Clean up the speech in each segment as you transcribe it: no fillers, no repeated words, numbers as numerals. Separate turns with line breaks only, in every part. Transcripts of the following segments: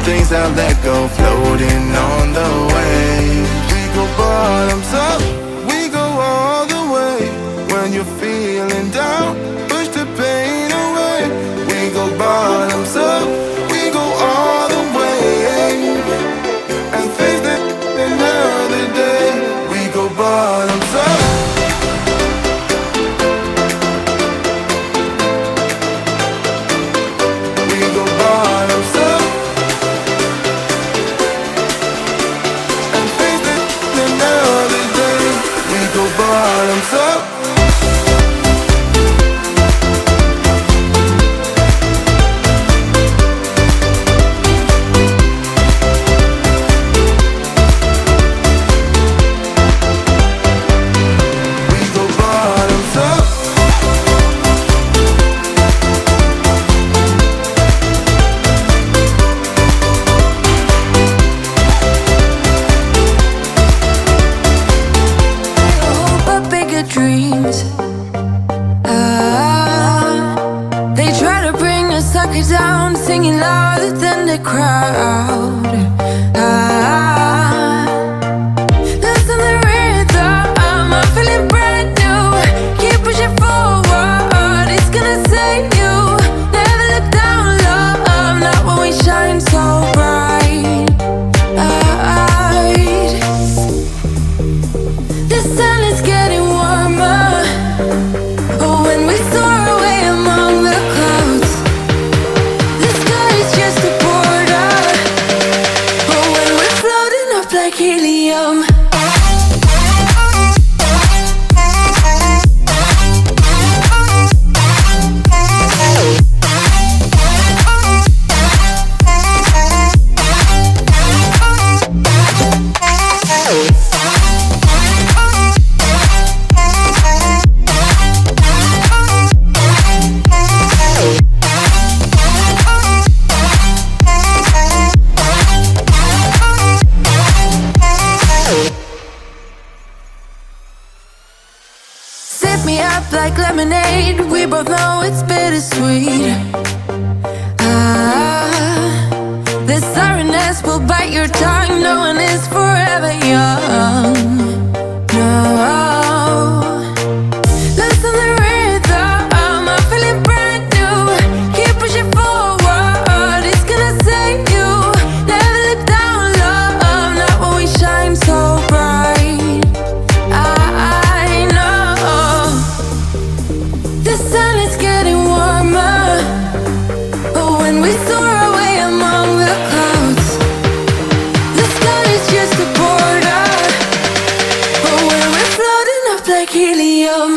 things I let go, floating on the waves. We go bottoms up, we go all the way. When you're feeling down, push the pain away. We go bottoms up, we go all the way. And face that another day. We go bottoms up. We go bottoms up. And face that another day. We go bottoms up.
Dreams, they try to bring a sucker down, singing louder than the crowd. Listen the rhythm, I'm feeling brand new. Keep pushing forward, it's gonna save you. Never look down, love, not when we shine so bright. The sun is getting warmer when we soar away among the clouds. The sky is just a border when we're floating up like helium. Sip me up like lemonade, we both know it's bittersweet. The sorrowness will bite your tongue, no one is forever young. No. Listen the rhythm, I'm feeling brand new. Keep pushing forward, it's gonna save you. Never look down, love, not when we shine so bright. I know the sun is getting warmer when we soar away among the clouds. The sky is just a border when we're floating up like helium.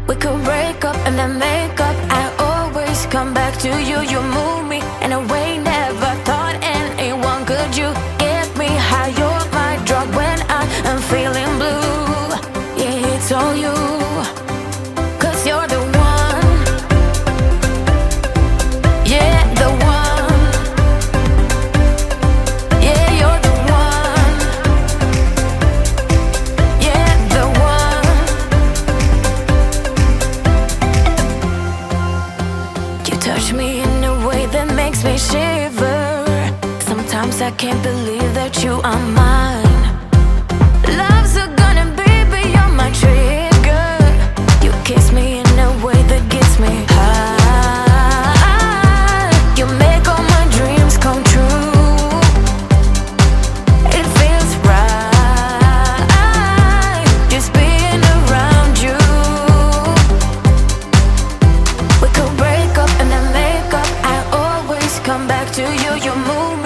We could break up and then make up. I always come back to you. You move me in a way never thought anyone could. You get me high, you're my drug when I am feeling blue. Yeah, it's all you, 'cause you're the one. Yeah, the one. Yeah, you're the one. Yeah, the one. You touch me in a way that makes me shiver. Sometimes I can't believe that you are mine. Love's a gun and baby, you're my trigger. You kiss me in a way that gets me high. You make all my dreams come true. It feels right just being around you. We could break up and then make up. I always come back to you. You move me